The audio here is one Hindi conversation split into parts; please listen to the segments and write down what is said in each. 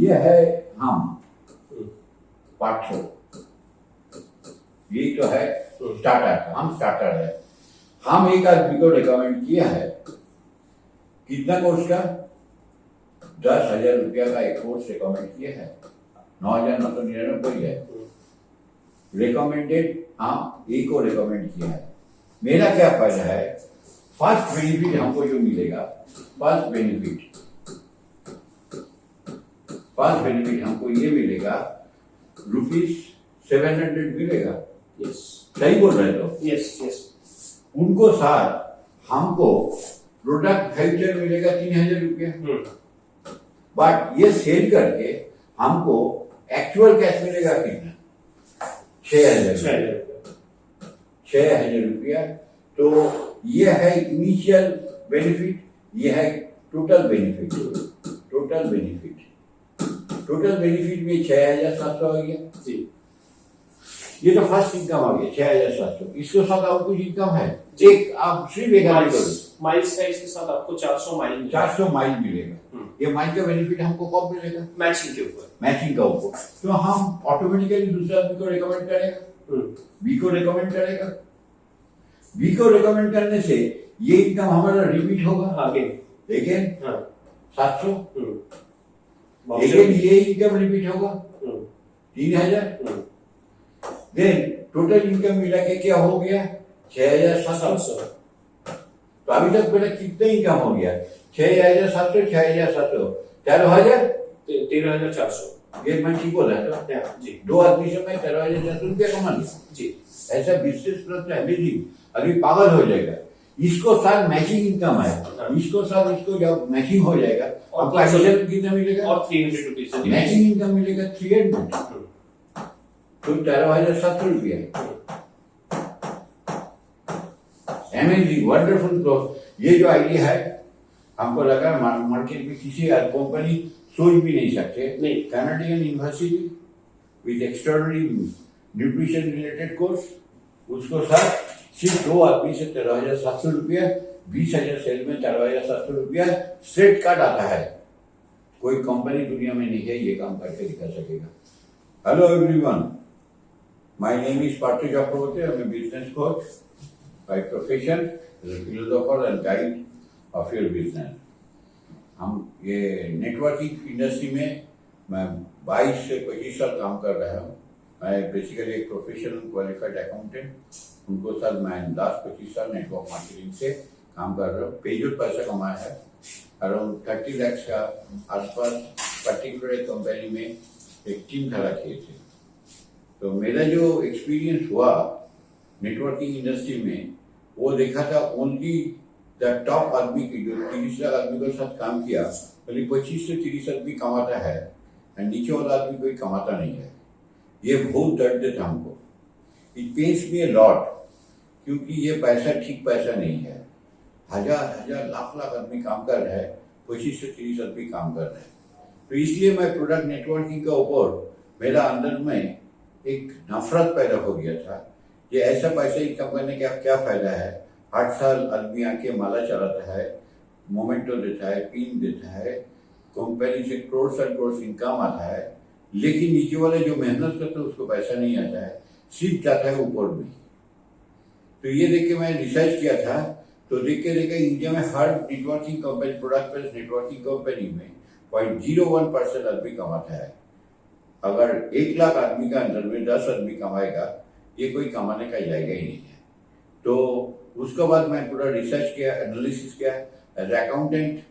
ये है हम पार्ट 4। ये तो है स्टार्टर, हम स्टार्टर है। हम एक आदमी को रिकमेंड किया है, कितना कोर्स का 10,000 रुपया का एक कोर्स रिकमेंड किया है, 9,999 है रिकमेंडेड। हम एक को रिकमेंड किया है। मेरा क्या फायदा है? फर्स्ट बेनिफिट हमको जो मिलेगा, फर्स्ट बेनिफिट हमको ये मिलेगा, ₹700 मिलेगा। यस, सही बोल रहे हो? Yes yes. उनको साथ हमको प्रोडक्ट फ्यूचर मिलेगा 3,000 रुपया। बट ये सेल करके हमको एक्चुअल कैश मिलेगा कितना? 6,000 रुपया। तो ये है इनिशियल बेनिफिट, ये है टोटल बेनिफिट। टोटल बेनिफिट में 6,700 आ गया जी। ये तो फर्स्ट इनकम आ गया 6,700। इसके साथ और कुछ इनकम है? एक आप सिर्फ एक माइल्स का इसके साथ आपको 400 माइल मिलेगा। ये माइल का बेनिफिट हमको कब मिलेगा? मैचिंग के ऊपर। तो हम ऑटोमेटिकली दूसरे आदमी को रिकमेंड करेगा, बी को रिकमेंड करेगा। बी को रिकमेंड करने से ये इनकम हमारा रिपीट होगा। लेकिन 700 ये इनकम रिपीट होगा 3,000। देन टोटल इनकम मिला के क्या हो गया? 6,700। तो अभी तक मेरा कितना इनकम हो गया? 6,700, 13,400। ये मैं ठीक बोल रहा था जी। 2 आदमी से मैं 13,400 रुपया कमा लिया जी। ऐसा बिजनेस प्लस अमेजिंग, अभी पागल हो जाएगा। इसको साथ मैचिंग इनकम है, इसको साथ इसको जब मैचिंग हो जाएगा और कितना मिलेगा? और 300 रुपीज मैचिंग इनकम मिलेगा 300। तो 13,700 रुपया। Amazing, wonderful growth. ये जो आइडिया है हमको लगा मार्केट में किसी कंपनी सोच भी नहीं सकते। Canadian university with extraordinary nutrition related course, उसको साथ सिर्फ 2 आदमी से 13,700 रुपया, 20,000 सेल में 13,700 रुपया स्ट्रेट कट आता है। कोई कंपनी दुनिया में नहीं है ये काम करके दिखा सकेगा। Hello everyone, my name is Parth Chakravarti. I am a business coach by profession, philosopher and guide of your business. हम ये नेटवर्किंग इंडस्ट्री में मैं 22 से 25 साल काम कर रहा हूँ। मैं बेसिकली एक प्रोफेशनल क्वालिफाइड अकाउंटेंट, उनको साथ मैं लास्ट 25 साल नेटवर्क मार्केटिंग से काम कर रहा हूँ। पेजोट पैसा कमाया है, अराउंड 30 लाख का आसपास पर्टिकुलर कंपनी में एक टीम खड़ा किए थे। तो मेरा जो एक्सपीरियंस हुआ नेटवर्किंग इंडस्ट्री में, वो देखा था ओनली द टॉप आदमी की, जो 30 लाख आदमी के साथ काम किया, बल्कि 25 से 30 आदमी कमाता है, और नीचे वाला आदमी कोई कमाता नहीं है। ये बहुत दर्द देता हमको। It pens me a lot, क्योंकि ये पैसा ठीक पैसा नहीं है। हजार लाख आदमी काम कर रहे हैं, 25 से 30 आदमी काम कर रहे हैं। तो इसलिए मैं प्रोडक्ट नेटवर्किंग का ऊपर मेरा अंदर में एक नफरत पैदा हो गया था। ये ऐसा पैसा इनकम करने का क्या फायदा है? 8 साल आदमी आके माला चलाता है, मोमेंटो देता है, पिन देता है, कंपनी से करोड़ एंड करोड़ इनकम आता है, लेकिन नीचे वाले जो मेहनत करते हैं उसको पैसा नहीं आता है, सिर्फ जाता है ऊपर में। तो ये देख के मैं रिसर्च किया था, तो देख के इंडिया में हर networking company, product based networking company में 0.01% आदमी कमाता है। अगर 1 लाख आदमी का अंदर में 10 आदमी कमाएगा, ये कोई कमाने का जाएगा ही नहीं है। तो उसके बाद मैं पूरा रिसर्च किया, एनालिसिस किया, as accountant,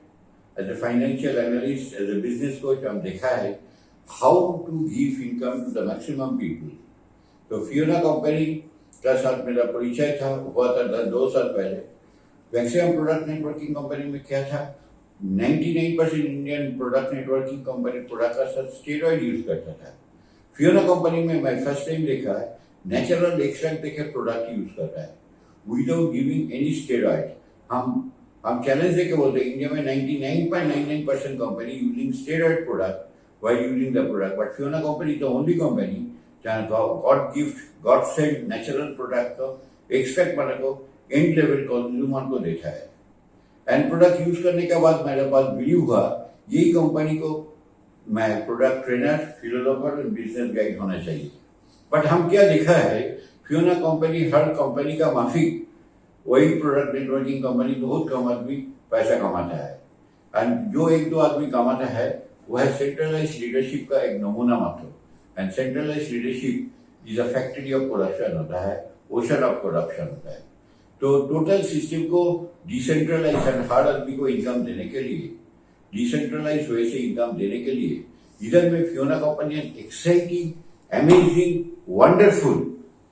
as a financial analyst, as a business coach, हम देखा है how to give income to the maximum people. तो फियोना कंपनी का साथ मेरा परिचय था, हुआ था 2 साल पहले। मैक्सिमम प्रोडक्ट नेटवर्किंग कंपनी में क्या था, 99% Indian product networking company product का साथ स्टेरॉइड यूज करता था। फियोना कंपनी में मैं फर्स्ट टाइम देखा है नेचुरल एक्सट्रैक्ट देके प्रोडक्ट यूज करता है विदाउट गिविंग एनी स्टेरॉइड। हम चैलेंज देके बोलते हैं इंडिया में 99.99% company using steroid product while using the product, but Feonnaa company is the only company जहाँ God gift, God sent natural product को एक्सट्रैक्ट बना को एंड लेवल कंज्यूमर को देखा है। एंड प्रोडक्ट यूज करने के बाद मेरे पास बिलीव हुआ यही कंपनी को मैं प्रोडक्ट ट्रेनर, फिलोसोफर और बिजनेस गाइड होना चाहिए। बट हम क्या देखा है, फियोना कंपनी, हर कंपनी का माफिक, वही प्रोडक्ट नेटवर्किंग कंपनी बहुत कम आदमी पैसा कमाता है। एंड जो एक दो आदमी कमाता है वह सेंट्रलाइज लीडरशिप का एक नमूना मात्र। And centralise leadership is a factory of production होता है, ओशन ऑफ प्रोडक्शन होता है। तो टोटल सिस्टम को डिसेंट्रलाइज एंड हर आदमी को इनकम देने के लिए, डिसेंट्रलाइज वे से इनकम देने के लिए इधर में फियोना कंपनी ने exciting, amazing, wonderful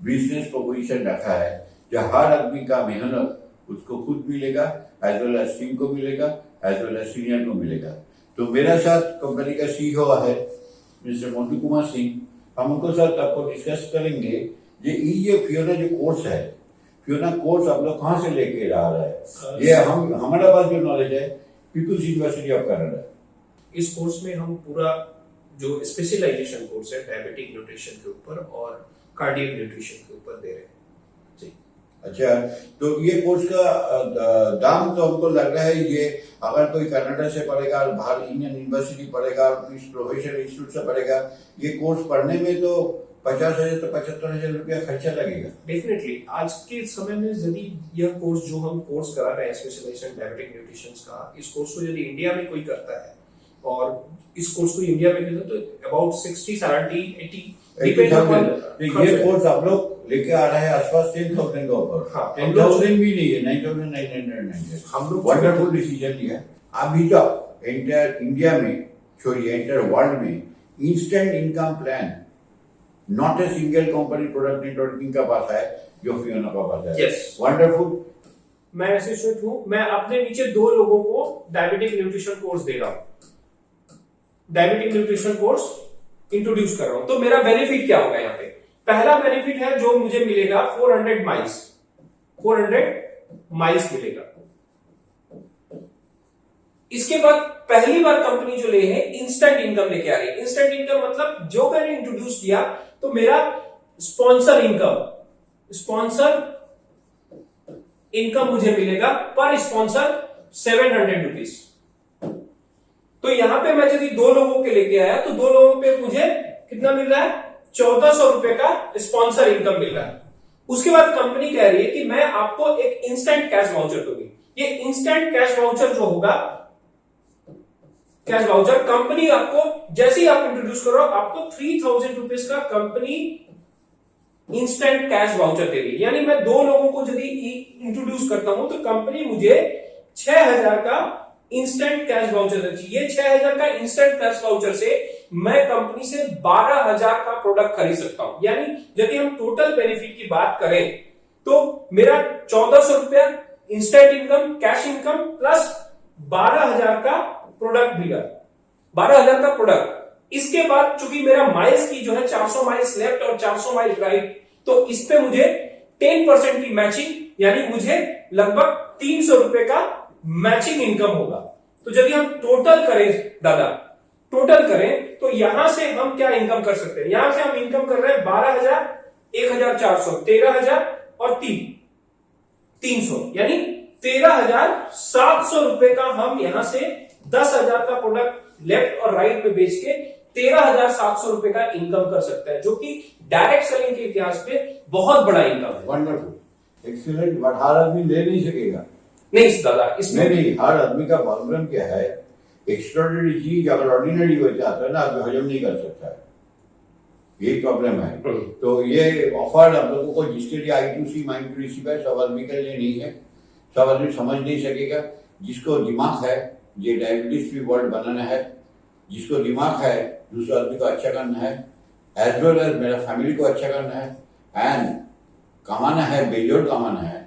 business proposition रखा है, जो हर आदमी का मेहनत उसको खुद मिलेगा, एज वेल एज टीम को मिलेगा, एज वेल एज सीनियर को मिलेगा। तो मेरा साथ कंपनी का सीईओ है मिस्टर मोंटू कुमार सिंह, हम उनको साथ आपको डिस्कस करेंगे ये फियोना जो कोर्स है, फियोना कोर्स आप लोग कहाँ से लेके आ रहा है। ये हम हमारा पास जो नॉलेज है पीपुल्स यूनिवर्सिटी ऑफ कनाडा। इस कोर्स में हम पूरा जो स्पेशलाइजेशन कोर्स है डायबिटिक न्यूट्रिशन के ऊपर और कार्डियक न्यूट्रिशन के ऊपर दे रहे हैं जी। अच्छा, तो ये कोर्स का दाम तो हमको लग रहा है, ये अगर कोई कनाडा से पढ़ेगा, बाहर इंडियन यूनिवर्सिटी पढ़ेगा, इस प्रोफेशनल इंस्टीट्यूट से पढ़ेगा, ये कोर्स पढ़ने में तो 50,000 तो 75,000 रुपया खर्चा लगेगा। डेफिनेटली आज के समय में यदि यह कोर्स जो हम कोर्स करा रहे हैं स्पेशलाइजेशन डायबिटिक न्यूट्रिशन का, इस कोर्स को यदि इंडिया में कोई करता है और इस कोर्स को इंडिया में करता है तो अबाउट 60, 70, 80 डिपेंड अपॉन। ये कोर्स आप लोग लेके आ रहे हैं आसपास 10,000 का ऊपर। हाँ, 10,000 भी नहीं है, 9,999। हम लोग वंडरफुल डिसीजन लिया। अभी तक एंटायर इंडिया में, छोड़िए एंटायर वर्ल्ड में, instant income plan not a single company product networking का पास है जो फियोना का पास है। Yes. वंडरफुल। मैं एसोसिएट हूँ, मैं अपने नीचे 2 लोगों को डायबिटिक न्यूट्रिशन कोर्स दे रहा हूँ, डायबिटिक न्यूट्रिशन कोर्स इंट्रोड्यूस कर रहा हूं। तो मेरा बेनिफिट क्या होगा यहाँ पे? पहला बेनिफिट है जो मुझे मिलेगा 400 माइल्स मिलेगा। इसके बाद पहली बार कंपनी जो ले है इंस्टेंट इनकम लेके आ रही है। इंस्टेंट इनकम मतलब जो मैंने इंट्रोड्यूस किया तो मेरा स्पॉन्सर इनकम मुझे मिलेगा पर स्पॉन्सर 700 रुपीज। तो यहां पे मैं यदि 2 लोगों के लेके आया तो 2 लोगों पे मुझे कितना मिल रहा है? 1400 रुपए का स्पॉन्सर इनकम मिल रहा है। उसके बाद कंपनी कह रही है कि मैं आपको एक इंस्टेंट कैश वाउचर दूंगी। ये इंस्टेंट कैश वाउचर जो होगा, कैश वाउचर कंपनी आपको जैसे ही आप इंट्रोड्यूस करो आपको 3000 रुपीज का कंपनी इंस्टेंट कैश वाउचर दे रही है। यानी मैं 2 लोगों को यदि इंट्रोड्यूस करता हूं तो कंपनी मुझे 6000 का इंस्टेंट कैश वाउचर देती है। ये 6000 का इंस्टेंट कैश वाउचर से मैं कंपनी से 12,000 का प्रोडक्ट खरीद सकता हूं। यानी यदि हम टोटल बेनिफिट की बात करें तो मेरा 1400 रुपया instant income, cash income plus 12,000 का प्रोडक्ट मिला, 12,000 का प्रोडक्ट। इसके बाद चूंकि मेरा माइल्स की जो है 400 माइल्स लेफ्ट और 400 माइल्स राइट, तो इस पे मुझे 10% की मैचिंग, यानी मुझे लगभग 300 रुपए का मैचिंग इनकम होगा। तो यदि हम टोटल करें दादा, टोटल करें तो यहां से हम क्या इनकम कर सकते हैं? यहां से हम इनकम कर रहे हैं 12,000, 1,400, 13,000 और 300, यानी 13,700 रुपए का हम यहां से 10,000 का प्रोडक्ट लेफ्ट और राइट पे बेच के 13,700 रुपए का इनकम कर सकते हैं, जो कि डायरेक्ट सेलिंग के इतिहास पे बहुत बड़ा इनकम है। Wonderful, excellent. बट हर आदमी ले नहीं सकेगा। नहीं दादा, इसमें नहीं, हर आदमी का प्रॉब्लम क्या है, एक्स्ट्राऑर्डिनरी चीज अगर ऑर्डिनरी हो जाता है ना, आदमी हजम नहीं कर सकता है, यही प्रॉब्लम है। तो ये ऑफर आप लोगों को जिसके लिए I2C माइंड टू रिसीव है, सब आदमी के लिए नहीं है, सब आदमी समझ नहीं सकेगा। जिसको दिमाग है ये डायबिटीज फ्री वर्ल्ड बनाना है, जिसको दिमाग है दूसरे आदमी को अच्छा करना है, एज वेल एज मेरा फैमिली को अच्छा करना है, एंड कमाना है, बेजोड़ कमाना है,